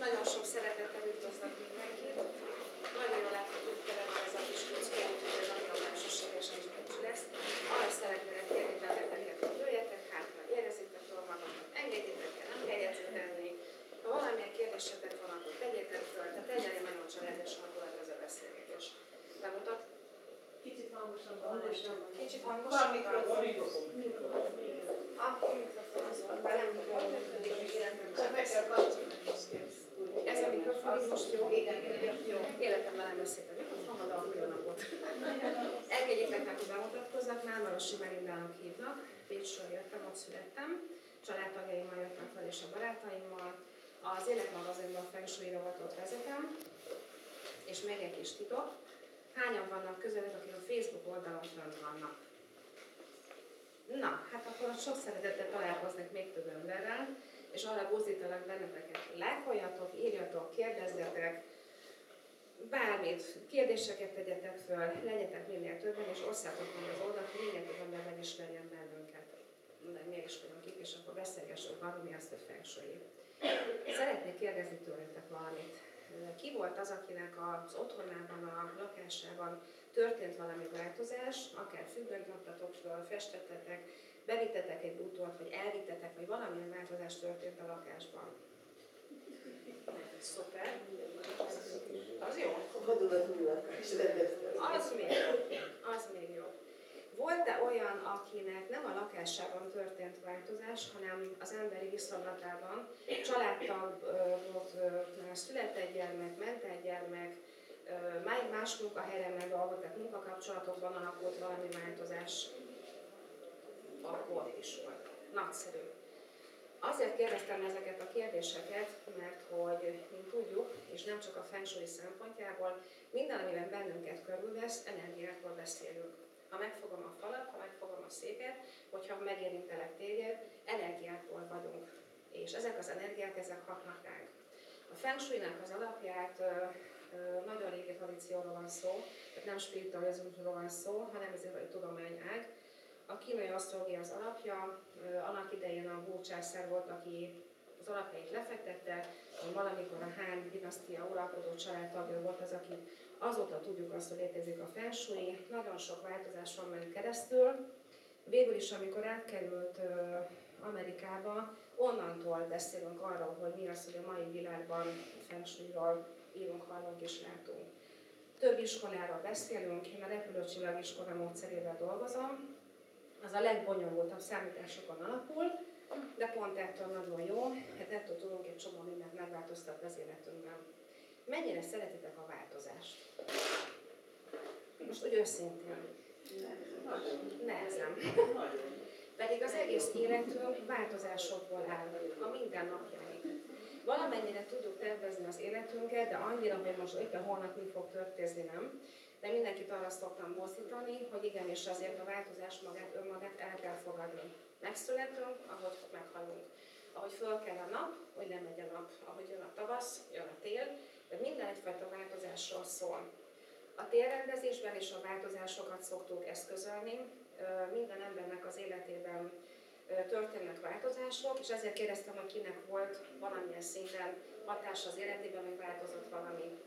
Nagyon sok szeretettel üdvözlök mindenkit. Nagyon jól láthatjuk keretben ez a kis kuckó, úgyhogy ez a méltányosságesen is nincs lesz. Arra szeretnék kérni benneteket, hogy jöjjetek, hát majd érezzétek jól magatokat, engedjétek el, nem kell jegyzetelni. Ha valamilyen kérdésetek van, akkor tegyétek föl, tehát legyen nagyon családos hangulat ez a beszélgetés. Bemutat? Kicsit hangosabban. Kicsit hangosabban? Akkor mikrofon az van, de nem ez a mikrofon most jó? Jó. Életemben nem beszélt a mikrofon, de akkor jó napot. Engedjétek meg, hogy bemutatkozzak, Námarosi Melindának hívnak. Pécsről jöttem, ott születtem. Családtagjaimmal jöttem fel és a barátaimmal. Az Életmagazinban a Feng Shui rovatot vezetem, és még egy kis titok. Hányan vannak közülük, akik a Facebook oldalon fönn vannak? Na, hát akkor sok szeretettel találkoznék még több emberrel, és arra buzdítalak benneteket, lájkoljatok, írjatok, kérdezzetek, bármit, kérdéseket tegyetek föl, legyetek minél többen, és osszátok meg az oldalt, hogy minél több ember megismerjen bennünket. De mégis vagyunk itt, és akkor beszélgessünk arról, mi azt, hogy Feng Shui. Szeretnék kérdezni tőletek valamit. Ki volt az, akinek az otthonában, a lakásában történt valami változás, akár függönyt raktatok föl, festettetek, bevittetek egy bútort, vagy elvittetek, vagy valamilyen változás történt a lakásban? Szuper. Az jó? Az még jó. Volt-e olyan, akinek nem a lakásában történt változás, hanem az emberi viszonylatában, családtagnál született gyermek, ment egy gyermek, más munkahelyen megdolgoztak, munkakapcsolatokban alakult valami változás, akkor is volt. Nagyszerű. Azért kérdeztem ezeket a kérdéseket, mert hogy, mint tudjuk, és nem csak a Feng Shui szempontjából, minden, amiben bennünket körülvesz, energiákról beszélünk. Ha megfogom a falat, ha megfogom a széket, hogyha megérintelek téged, energiákból vagyunk. És ezek az energiák, ezek hatnak ránk. A Feng Shui-nak az alapját nagyon régi tradícióról van szó, tehát nem spiritualizmusról van szó, hanem ez egy tudományág. A kínai asztrológia az alapja, annak idején a Wu császár volt, aki az alapjait lefektette, valamikor a Han dinasztia uralkodó családtagja volt az, aki azóta tudjuk azt, hogy létezik a Feng Shui, nagyon sok változáson ment keresztül. Végül is, amikor átkerült Amerikába, onnantól beszélünk arról, hogy mi az, hogy a mai világban Feng Shuiról írunk, hallunk és látunk. Több iskoláról beszélünk, én a repülőcsillagiskola módszerével dolgozom, az a legbonyolultabb számításokon alapul, de pont ettől nagyon jó, hát ettől tudunk egy csomó mindent megváltoztatni az életünkben. Mennyire szeretitek a változást? Most úgy őszintén. Nehezen. Pedig az egész életünk változásokból áll, a mindennapjaink. Valamennyire tudjuk tervezni az életünket, de annyira, hogy most éppen holnap mi fog történni, nem. De mindenkit arra szoktam mozdítani, hogy igenis azért a változás önmagát el kell fogadni. Megszületünk, ahogy meghalunk. Ahogy föl kell a nap, hogy lemegy a nap. Ahogy jön a tavasz, jön a tél, de minden egyfajta változásról szól. A térrendezésben is a változásokat szoktuk eszközölni. Minden embernek az életében történnek változások, és ezért kérdeztem, hogy kinek volt valamilyen szinten hatás az életében, hogy változott valami.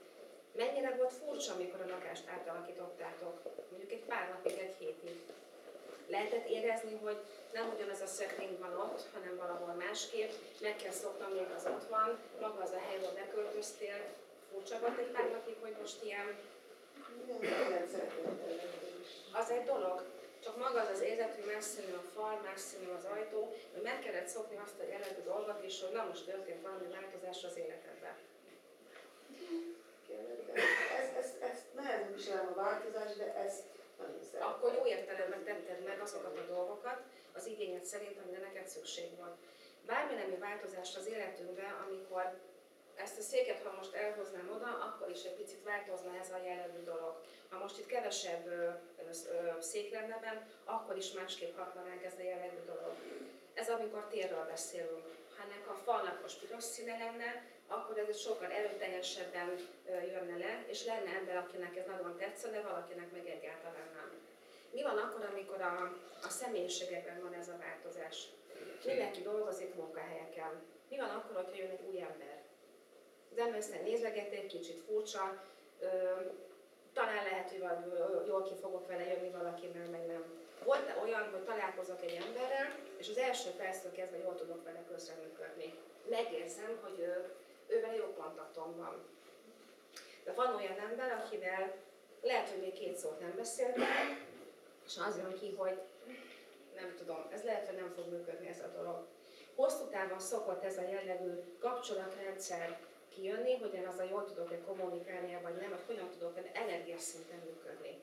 Mennyire volt furcsa, amikor a lakást átalakítottátok? Mondjuk egy pár napig, egy hétig. Lehetett érezni, hogy nem ugyanaz a szekrény van ott, hanem valahol másképp, meg kell szoknom, még az ott van, maga az a hely, ahol beköltöztél. Furcsa volt egy pár napig, hogy most ilyen... Az egy dolog. Csak maga az érzet, hogy más színű a fal, más színű az ajtó, hogy meg kellett szokni azt a jellegű dolgot is, hogy na most történt valami változás az életedben. Ezt nehezen viselem a változás, de ezt nagyon szeretem. Akkor jó értelemben tetted meg azokat a dolgokat az igényed szerint, amire neked szükség volt. Bármi nemű változás az életünkben, amikor ezt a széket, ha most elhoznám oda, akkor is egy picit változna ez a jellegű dolog. Ha most itt kevesebb szék lenne benn, akkor is másképp hatna ránk ez a jellegű dolog. Ez amikor térről beszélünk. Ha ennek a falnak most piros színe lenne, akkor ez sokkal erőteljesebben jönne le, és lenne ember, akinek ez nagyon tetszene, valakinek meg egyáltalán nem. Mi van akkor, amikor a személyiségekben van ez a változás? Mindenki dolgozik munkahelyeken. Mi van akkor, hogyha jön egy új ember? Az ember aztán nézegeti, egy kicsit furcsa, talán lehet, hogy jól ki fogok vele jönni valakivel, meg nem. Volt olyan, hogy találkozok egy emberrel, és az első perctől kezdve jól tudok vele közreműködni. Megérzem, hogy ővel jó kontaktom van. De van olyan ember, akivel lehet, hogy még 2 szót nem beszéltem, és az jön ki, hogy nem tudom, ez lehet, hogy nem fog működni ez a dolog. Hosszú távon szokott ez a jellegű kapcsolatrendszer kijönni, hogy én azzal jól tudok-e kommunikálni, vagy nem, vagy hogyan tudok energiaszinten működni.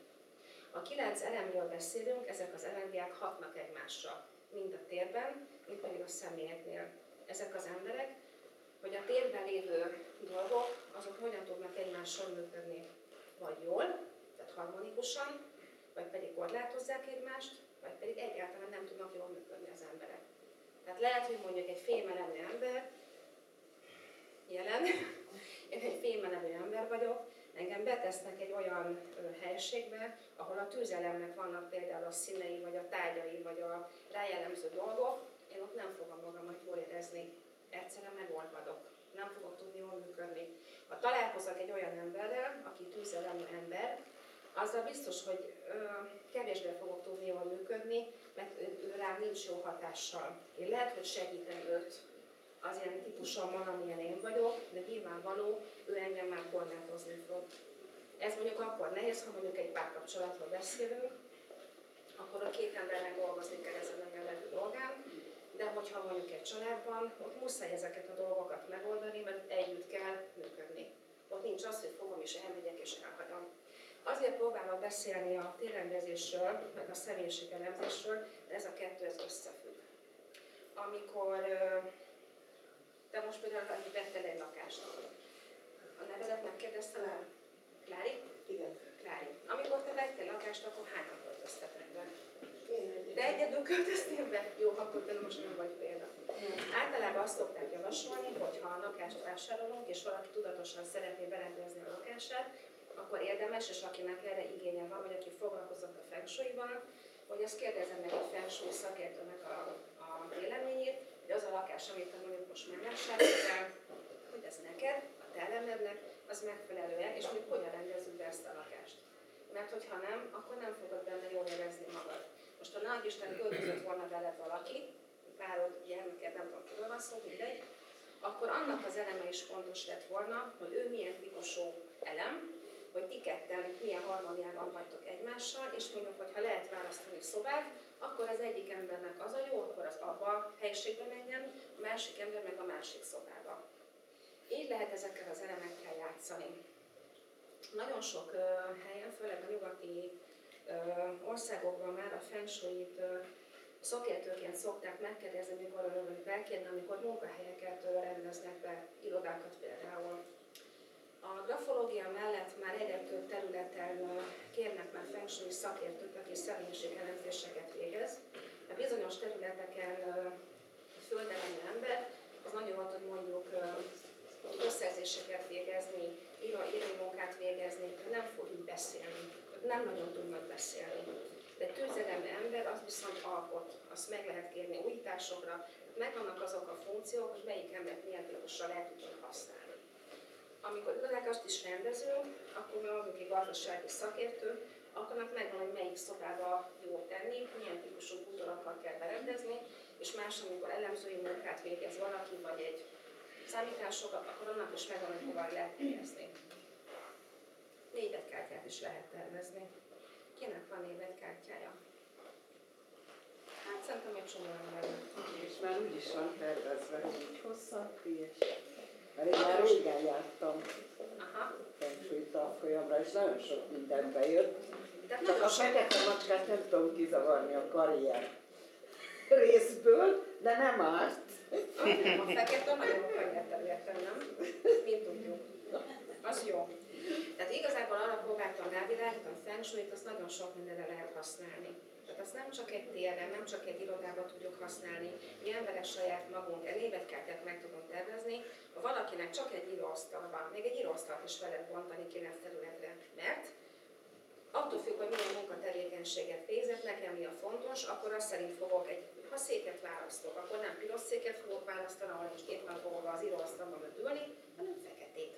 A 9 elemről beszélünk, ezek az energiák hatnak egymásra, mind a térben, mind pedig a személyeknél. Ezek az emberek, hogy a térben lévő dolgok, azok hogyan tudnak egymással működni, vagy jól, tehát harmonikusan, vagy pedig korlátozzák egymást, vagy pedig egyáltalán nem tudnak jól működni az emberek. Tehát lehet, hogy mondjuk egy fémelemű ember, én egy fémelemű ember vagyok, engem betesznek egy olyan helységbe, ahol a tűzelemnek vannak például a színei, vagy a tárgyai, vagy a rájellemző dolgok, én ott nem fogom magamat jól érezni. Egyszerűen megolvadok, nem fogok tudni jól működni. Ha találkozok egy olyan emberrel, aki tűzelemű ember, azzal biztos, hogy kevésbé fogok tudni jól működni, mert ő rám nincs jó hatással. Én lehet, hogy segítem őt az ilyen típusommal, amilyen én vagyok, de nyilvánvaló, ő engem már korlátozni fog. Ez mondjuk akkor nehéz, ha mondjuk egy párkapcsolatról beszélünk, akkor a 2 embernek dolgozni kell ezen a jellegű dolgán, de hogyha mondjuk egy családban, ott muszáj ezeket a dolgokat megoldani, mert együtt kell működni. Ott nincs az, hogy fogom és elmegyek és elhagyom. Azért próbálok beszélni a térrendezésről, meg a személyiségelemzésről, de ez a 2 ez összefügg. Amikor te most például vettél egy lakást, a nevedet megkérdeztem el? Klári? Igen. Klári. Amikor te vettél lakást, akkor hányan költöztetek be? Én De egyedül költöztél be? Jó, akkor te most nem vagy példa. Általában azt szokták javasolni, hogy ha a lakást vásárolunk, és valaki tudatosan szeretné berendezni a lakását, akkor érdemes, és akinek erre igénye van, vagy aki foglalkozott a feng shuival, hogy azt kérdezzem meg egy feng shui szakértőnek a véleményét, hogy az a lakás, amit te mondjuk most megvásároltál, hogy ez neked, a te elemednek, az megfelelő-e, és mondjuk hogyan rendezzük be ezt a lakást. Mert hogyha nem, akkor nem fogod benne jól érezni magad. Most ha nagy Isten költözött volna veled valaki, párod, gyermeked, nem tudom, kiről van szó, mindegy, akkor annak az eleme is fontos lett volna, hogy ő milyen típusú elem, hogy ti ketten milyen harmóniában vagytok egymással, és mondjuk, hogy ha lehet választani szobát, akkor az egyik embernek az a jó, akkor az abba a helyiségbe menjen, a másik ember meg a másik szobába. Így lehet ezekkel az elemekkel játszani. Nagyon sok helyen, főleg a nyugati országokban már a feng shuit szakértőként szokták megkérdezni, amikor munkahelyeket rendeznek be, irodákat például. A grafológia mellett már egyre több területen kérnek már feng shui szakértők, aki személyiségelemzéseket végez. A bizonyos területeken a földelemi ember az nagyon jól tud mondjuk összegzéseket végezni, írói munkát végezni, nem fog így beszélni, nem nagyon tudnak beszélni. De tűzelemi ember az viszont alkot, azt meg lehet kérni újításokra, megvannak azok a funkciók, hogy melyik embert milyen típussal lehet tudni használni. Amikor irodákat is rendezünk, akkor mi azok egy gazdasági szakértő, akarnak megvan, hogy melyik szobába jó tenni, milyen típusú bútorokkal kell berendezni, és más, amikor elemzői munkát végez valaki, vagy egy számításokat, akkor annak is megvan, hogy hova lehet helyezni. Névjegykártyát is lehet tervezni. Kinek van névjegykártyája? Hát szerintem egy csomó ember. És már úgy is van tervezve, hogy így hosszak, és... Mert én már régen jártam feng shui tanfolyamra, és nagyon sok minden bejött. Csak a fekete macskát nem tudom kizavarni a karrier részből, de nem árt. A fekete nagyon a karrier területen, nem? Mint tudjuk. Az jó. Tehát igazából arra próbáltam rávilágítani, a feng shuit azt nagyon sok mindenre lehet használni. Tehát azt nem csak egy térre, nem csak egy irodában tudjuk használni, mi emberek saját magunk névjegykártyát meg tudunk tervezni, ha valakinek csak egy íróasztal van, még egy íróasztalt is fel lehet bontani 9 területre, mert attól függ, hogy milyen munkatevékenységet végzett, nekem mi a fontos, akkor azt szerint fogok ha széket választok, akkor nem piros széket fogok választani, ahol most éppen fogok az íróasztalban ülni, hanem feketét.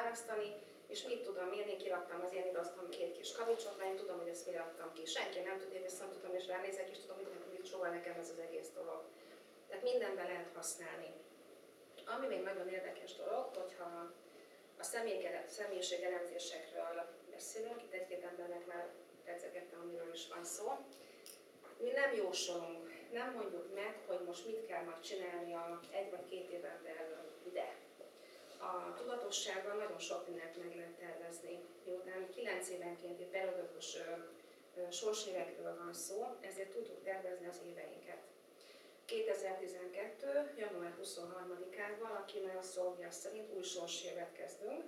választani, és mit tudom én kiraktam az én idaztam 2 kis kavicsot, mert én tudom, hogy ezt mire raktam ki. Senki nem tudja, viszont tudom, és ránézek, és tudom, hogy mit csóval nekem ez az egész dolog. Tehát mindenben lehet használni. Ami még nagyon érdekes dolog, hogyha a személyiségelemzésekről beszélünk, itt egy-két embernek már pedzegettem, amiről is van szó. Mi nem jósolunk, nem mondjuk meg, hogy most mit kell majd csinálni a 1 vagy 2 éven belül, de a tudatossággal nagyon sok mindent meg lehet tervezni. Miután 9 évenkénti periódikus sorsévekről van szó, ezért tudjuk tervezni az éveinket. 2012. január 23-ával a kínai asztrológia szerint új sorsévet kezdünk.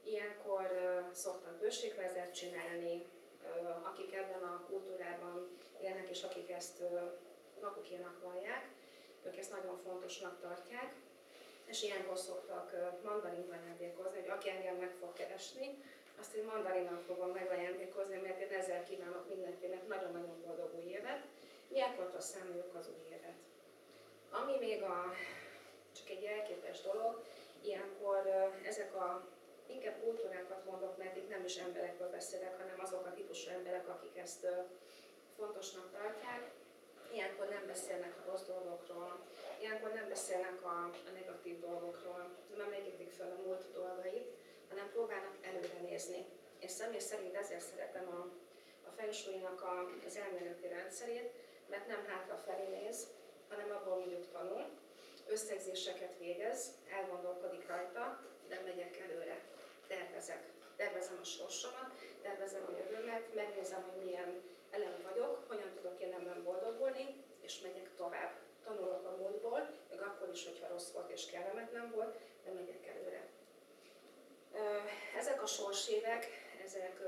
Ilyenkor szoktak bőségvezet csinálni, akik ebben a kultúrában élnek, és akik ezt magukénak vallják, ők ezt nagyon fontosnak tartják, és ilyenkor szoktak mandarint ajándékozni, hogy aki engem meg fog keresni, azt én mandarinnal fogom megajándékozni, mert én ezzel kívánok mindenkinek nagyon-nagyon boldog új évet. Ilyenkor számoljuk az új évet. Ami még csak egy elképes dolog, ilyenkor ezek inkább kultúrákat mondok, mert itt nem is emberekről beszélek, hanem azok a típusú emberek, akik ezt fontosnak tartják. Ilyenkor nem beszélnek a rossz dolgokról, ilyenkor nem beszélnek a negatív dolgokról, nem egyedik fel a múlt dolgait, hanem próbálnak előre nézni. És személy szerint ezért szeretem a Feng Shui-nak az elméleti rendszerét, mert nem hátrafelé néz, hanem abból mondjuk tanul, összegzéseket végez, elgondolkodik rajta, de megyek előre, tervezem a sorsomat, tervezem a jövőmet, megnézem, hogy milyen elem vagyok, hogyan tudok én ebben boldogulni, és megyek tovább. Tanulok a múltból, még akkor is, hogyha rossz volt és kellemetlen volt, de megyek előre. Ezek a sorsévek, ezek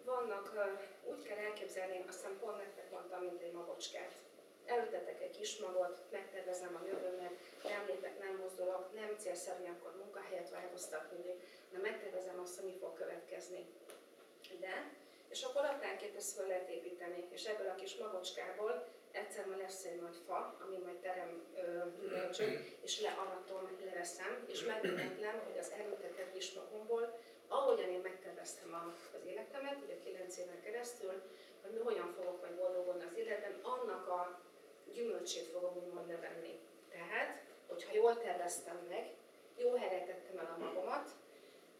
vannak, úgy kell elképzelni, aztán pont nektek mondtam, mint egy magocskát. Elültetek egy kis magot, megtervezem a jövőmet, nem lépek, nem mozdulok, nem célszerű akkor munkahelyet változtatni, de megtervezem azt, hogy mi fog következni. De, és akkor lapánként ezt fel lehet építeni, és ebből a kis magocskából egyszer majd lesz egy nagy fa, ami majd terem gyümölcsöt, és learatom, leveszem, és megmutatnám, hogy az elültetett kis magomból, ahogyan én megterveztem az életemet, ugye 9 éven keresztül, hogy mi hogyan fogok majd boldogulni az életben, annak a gyümölcsét fogom úgymond levenni. Tehát, hogyha jól terveztem meg, jó helyre tettem el a magomat,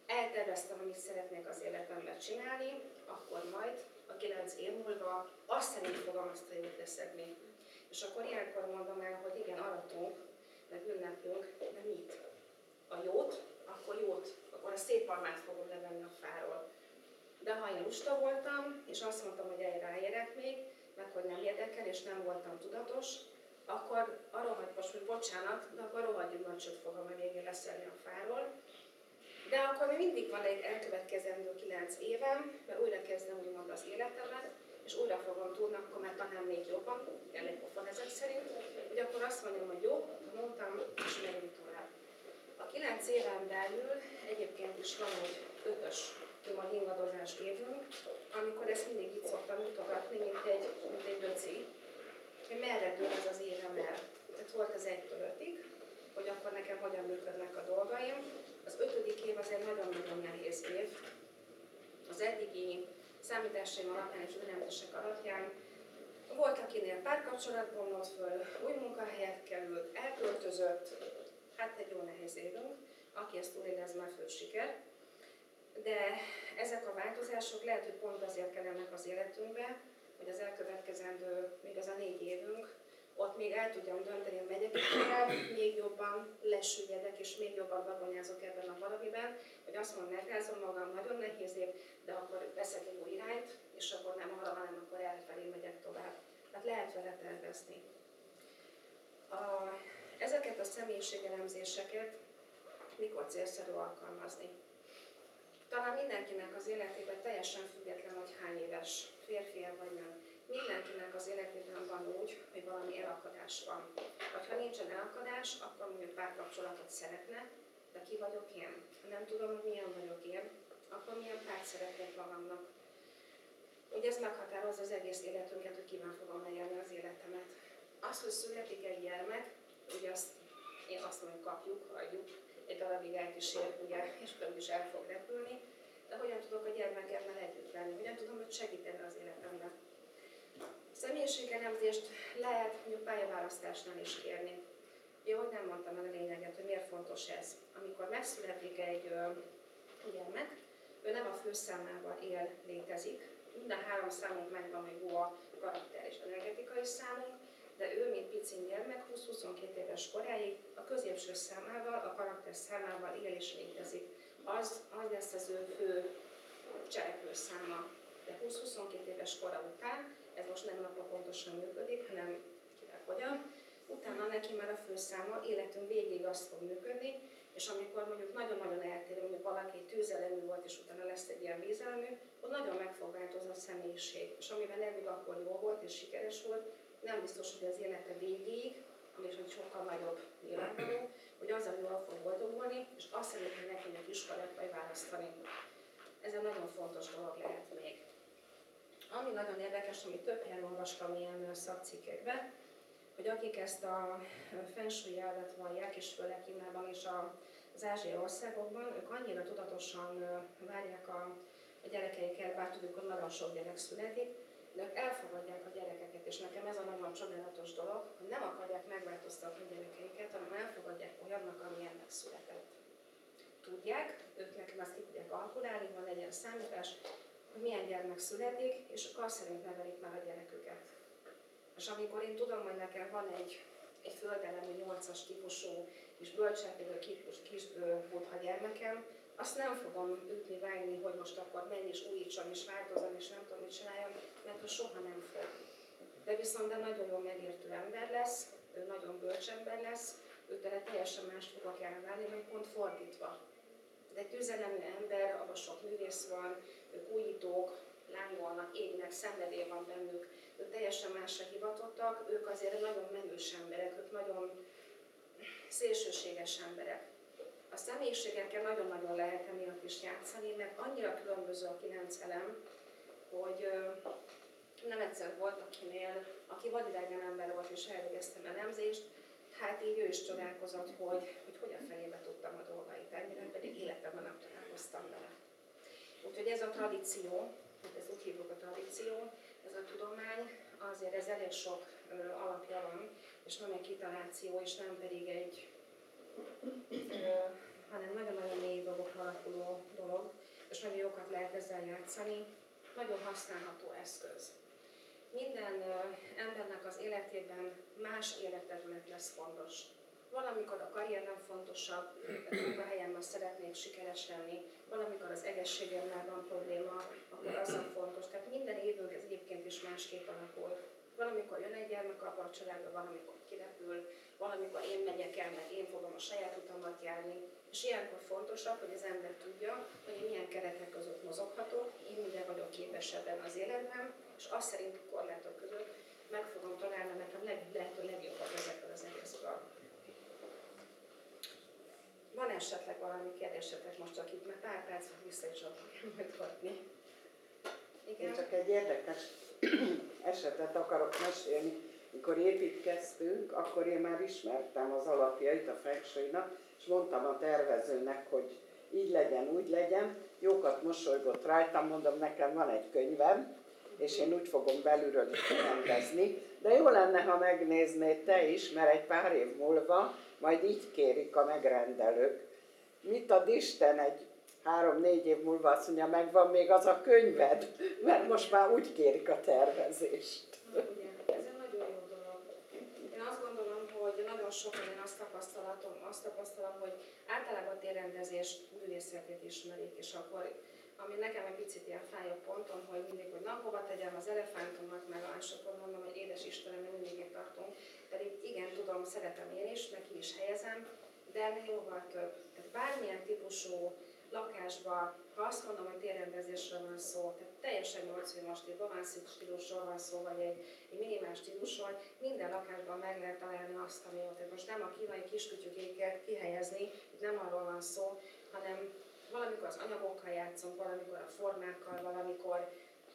elterveztem, amit szeretnék az életemben csinálni, akkor majd a 9 év múlva azt szerint fogom azt a jót leszedni. És akkor ilyenkor mondom el, hogy igen, aratunk, meg ünneplünk, de mit? A jót, akkor a szép almát fogom levenni a fáról. De ha én lusta voltam, és azt mondtam, hogy ráérek még, meg hogy nem érdekel, és nem voltam tudatos, akkor a rohadt, most még bocsánat, de akkor a rohadt gyümölcsöt fogom a végén leszelni a fáról. De akkor még mindig van egy elkövetkezendő 9 évem, mert újra kezdem úgymond az életemet, és újra fogom tudni, akkor már talán még jobban, elég pofon ezek szerint, hogy akkor azt mondjam, hogy jó, mondtam, és menjünk tovább. A 9 éven belül egyébként is van egy 5-ös a ingadozás évünk, amikor ezt mindig így szoktam mutogatni, mint egy döci, hogy merre dől ez az évem el. Tehát volt az 1-től 5-ig, hogy akkor nekem hogyan működnek a dolgaim. Az 5. év az egy nagyon-nagyon nehéz év. Az eddigi számításaim alapján és üzenemtesek alapján volt, akinél párkapcsolat bomlott föl, új munkahelyet került, elköltözött, hát egy jó nehéz évünk, aki ezt túlélez, már fő siker. De ezek a változások lehet, hogy pont azért kellenek az életünkbe, hogy az elkövetkezendő, még az a 4 évünk, ott még el tudjam dönteni, hogy megyek tovább, még jobban lesüllyedek, és még jobban vagonyázok ebben a valamiben, hogy azt mondom, megrázom magam, nagyon nehéz év, de akkor veszek egy új irányt, és akkor nem arra, hanem akkor elfelé megyek tovább. Tehát lehet vele tervezni. Ezeket a személyiségelemzéseket mikor célszerű alkalmazni? Talán mindenkinek az életében teljesen független, hogy hány éves, férfi vagy nem. Mindenkinek az életében van úgy, hogy valami elakadás van. Vagy ha nincsen elakadás, akkor mondjuk párkapcsolatot szeretne, de ki vagyok én? Ha nem tudom, hogy milyen vagyok én, akkor milyen párt szeretnék magamnak. Ugye ez meghatározza az egész életünket, hogy kiben fogom leélni az életemet. Az, hogy születik egy gyermek, ugye azt én azt mondjuk kapjuk, adjuk, egy darabig elkísér, ugye, és pedig is el fog repülni, de hogyan tudok a gyermekemmel együtt lenni, hogyan tudom őt segíteni az életemben. Személyiségelemzést lehet mondjuk pályaválasztásnál is kérni. Ugye, hogy nem mondtam el a lényeget, hogy miért fontos ez. Amikor megszületik egy gyermek, ő nem a főszámával létezik, minden 3 számunk megvan, hogy jó a karakter és energetikai számunk, de ő, mint picin gyermek, 20-22 éves koráig a középső számával, a karakter számával él és létezik. Az lesz az ő fő cselekvőszáma. De 20-22 éves kora után, ez most nem napra pontosan működik, hanem kinek hogyan, utána neki már a főszáma életünk végéig azt fog működni, és amikor mondjuk nagyon-nagyon eltérő, mondjuk valaki tűzelemű volt, és utána lesz egy ilyen vízelemű, ott nagyon meg fog változni a személyiség. És amiben eddig akkor jó volt és sikeres volt, nem biztos, hogy az élete végéig, ami is sokkal nagyobb nyilvánvaló, hogy azzal jól fog boldogulni, és azt szeretné nekinek iskolát vagy választani. Ez egy nagyon fontos dolog lehet még. Ami nagyon érdekes, amit több helyen olvastam ilyen szakcikkekben, hogy akik ezt a feng shui elvet vallják, és főleg Kínában és az ázsiai országokban, ők annyira tudatosan várják a gyerekeiket, bár tudjuk, hogy nagyon sok gyerek születik, de ők elfogadják a gyerekeket, és nekem ez a nagyon csodálatos dolog, hogy nem akarják megváltoztatni a gyerekeiket, hanem elfogadják olyannak, amilyennek született. Tudják, ők nekem ezt ki tudják kalkulálni, van egy ilyen számítás, hogy milyen gyermek születik, és ők azt szerint nevelik már a gyereküket. És amikor én tudom, hogy nekem van egy földelemű 8-as típusú és bölcselkedő kis buddha gyermekem, azt nem fogom ütni, vágni, hogy most akkor menj és újítsam és változom és nem tudom mit csináljam, mert ő soha nem fog. De viszont nagyon jó megértő ember lesz, ő nagyon bölcs ember lesz, őtől teljesen mást fogok elválni, vagy pont fordítva. De egy tüzelemű ember, abban sok művész van, ők újítók, lángolnak, égnek, szenvedély van bennük, ők teljesen másra hivatottak, ők azért nagyon menős emberek, ők nagyon szélsőséges emberek. A személyiségekkel nagyon-nagyon lehet emiatt is játszani, mert annyira különböző a 9 elem, hogy nem egyszer volt, aki vadidegen ember volt és elvégeztem elemzést, hát így ő is csodálkozott, hogy a felébe tudtam a dolgait, ennyire pedig életemben nem találkoztam vele. Úgyhogy ez a tradíció, ez úgy hívjuk a tradíció, ez a tudomány, azért ez elég sok alapja van, és nem egy kitaláció, és nem pedig egy, hanem nagyon-nagyon mély dolgokra alapuló dolog, és nagyon jókat lehet ezzel játszani, nagyon használható eszköz. Minden embernek az életében más életterület lesz fontos. Valamikor a karrier nem fontosabb, a munkahelyemben szeretnék sikeres lenni, valamikor az egészségemmel van probléma, akkor az a fontos. Tehát minden évünk ez egyébként is másképp alakul. Valamikor jön egy gyermek a családba, valamikor kirepül, valamikor én megyek el, meg én fogom a saját utamat járni. És ilyenkor fontosabb, hogy az ember tudja, hogy én milyen keretek között mozoghatok, én mire vagyok képes ebben az életben, és azt szerint a korlátok között meg fogom találni nekem lehető legjobbat ezekről az egészről. Van esetleg valami kérdésetek most, akik már pár percben vissza is akarják majd adni? Igen? Én csak egy érdekes esetet akarok mesélni. Mikor építkeztünk, akkor én már ismertem az alapjait a feng shui-nak, és mondtam a tervezőnek, hogy így legyen, úgy legyen. Jókat mosolygott rajtam, mondom, nekem van egy könyvem, és én úgy fogom belülről rendezni. De jó lenne, ha megnéznéd te is, mert egy pár év múlva majd így kérik a megrendelők. Mit ad Isten egy 3-4 év múlva, azt mondja, megvan még az a könyved, mert most már úgy kérik a tervezést. Ugye, ez egy nagyon jó dolog. Én azt gondolom, hogy nagyon sokan én azt tapasztalom, hogy általában térrendezés művészetét ismerik, és akkor, ami nekem egy picit ilyen fájó ponton, hogy mindig, hogy na, hova tegyem az elefántomat, meg másokon mondom, hogy édes Istenem, mindig itt tartunk. Pedig igen, tudom, szeretem én is, neki is helyezem, de ennél jóval több. Tehát bármilyen típusú lakásban, ha azt mondom, hogy térrendezésről van szó, tehát teljesen 80-as stílusról van szó, vagy egy minimál stílusról, minden lakásban meg lehet találni azt, ami jó. Tehát most nem a kínai kiskütyükéket kihelyezni, nem arról van szó, hanem valamikor az anyagokkal játszunk, valamikor a formákkal, valamikor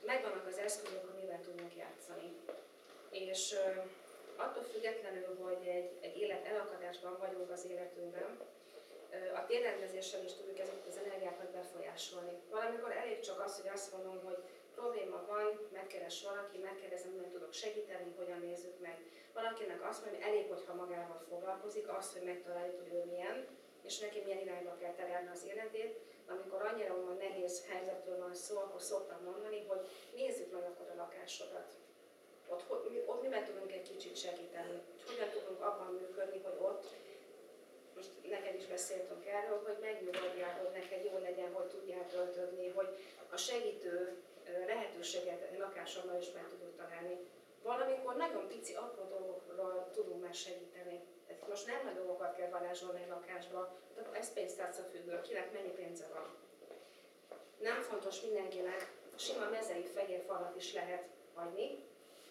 megvannak az eszközök, amivel tudunk játszani. És attól függetlenül, hogy egy élet elakadásban vagyunk az élet életünkben. A térrendezéssel is tudjuk ezeket az energiákat befolyásolni. Valamikor elég csak az, hogy azt mondom, hogy probléma van, megkeres valaki, megkérdezem, hogy tudok segíteni, hogyan nézzük meg. Valakinek azt mondja, hogy elég, hogyha magával foglalkozik, azt, hogy megtaláljuk, hogy ő milyen, és neki milyen irányba kell terelni az életét. Amikor annyira úgymond nehéz helyzetről van szó, akkor szoktam mondani, hogy nézzük meg akkor a lakásodat. Ott miben tudunk egy kicsit segíteni, hogyan tudunk abban működni, hogy ott, most neked is beszéltünk erről, hogy megnyugodjál, hogy neked jó legyen, hogy tudjál töltődni, hogy a segítő lehetőséget a lakásommal is meg tudod találni. Valamikor nagyon pici, apró dolgokról tudunk már segíteni. Tehát most nem nagy dolgokat kell varázsolni egy lakásba, ez pénztárca függő, kinek mennyi pénze van. Nem fontos mindenkinek, sima mezei fehér falat is lehet hagyni,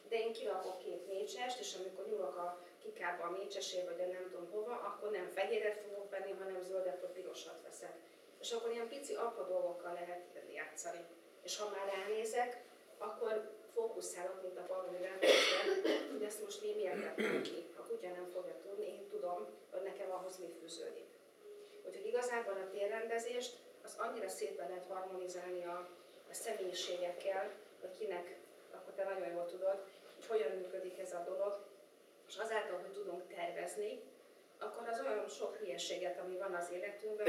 de én kirakok 2 mécsest, és amikor nyúlok a kikába a mécsesé, vagy a nem tudom hova, akkor nem fehéret fogok venni, hanem zöldet vagy pirosat veszek. És akkor ilyen pici apró dolgokkal lehet játszani. És ha már ránézek, akkor fókuszálok, mint a valami rendszerben, hogy ezt most mi miért tettem ki. A kutya nem fogja tudni, én tudom, hogy nekem ahhoz mi fűződik. Úgyhogy igazából a térrendezést az annyira szépen lehet harmonizálni a személyiségekkel, hogy kinek, akkor te nagyon jól tudod, hogy hogyan működik ez a dolog, és azáltal, hogy tudunk tervezni, akkor az olyan sok hülyeséget, ami van az életünkben,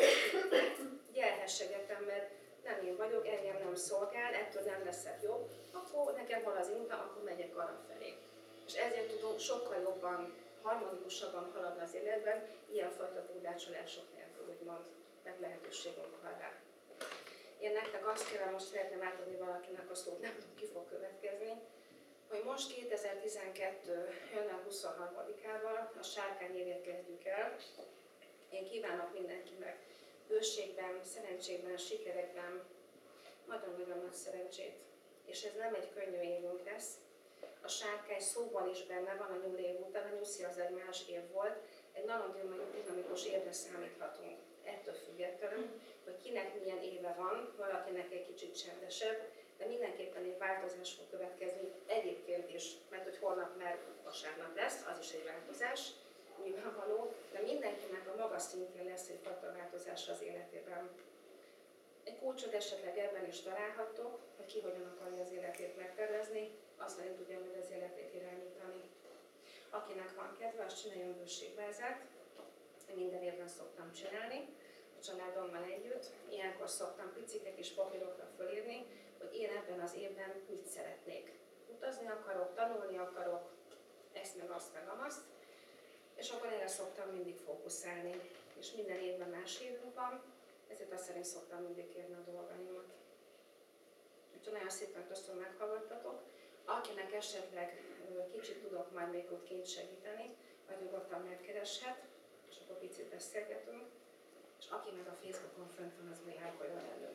hogy elhessegetem, mert nem én vagyok, engem nem szolgál, ettől nem leszek jobb, akkor nekem van az inta, akkor megyek arra felé. És ezért tudunk sokkal jobban, harmonikusabban haladni az életben, ilyenfajta tudácsolások nélkül, úgymond, mert lehetőségünk van rá. Én nektek azt kérem, most szeretném átadni valakinek a szót, nem tudom, ki fog következni, hogy most 2012. január 23-ával a sárkány évét kezdjük el. Én kívánok mindenkinek bőségben, szerencsében, sikerekben nagyon-nagyon nagy szerencsét. És ez nem egy könnyű évünk lesz. A sárkány szóban is benne van a nyúl év után, a nyuszi az egy más év volt. Egy nagyon dinamikus évre számíthatunk. Ettől függetlenül, hogy kinek milyen éve van, valakinek egy kicsit csendesebb, de mindenképpen egy változás fog következni egyébként is, mert hogy holnap már vasárnap lesz, az is egy változás, nyilvánvaló, de mindenkinek a maga szintjén lesz egyfajta változás az életében. Egy kulcsot esetleg ebben is találhattok, hogy ki hogyan akarja az életét megtervezni, azt szerint tudja majd az életét irányítani. Akinek van kedve, az csináljon bőségvázát, minden évben szoktam csinálni, a családommal együtt. Ilyenkor szoktam picike kis papírokra fölírni, hogy én ebben az évben mit szeretnék. Utazni akarok, tanulni akarok, ezt meg azt meg amazt, és akkor erre szoktam mindig fókuszálni. És minden évben más évünk van, ezért azt szerint szoktam mindig kérni a dolgaimat. Úgyhogy nagyon szépen köszönöm, meghallgattatok. Akinek esetleg kicsit tudok majd még ott kint segíteni, vagy nyugodtan megkereshet, és akkor picit beszélgetünk. És aki meg a Facebookon fönt van, az még járkoljon elő.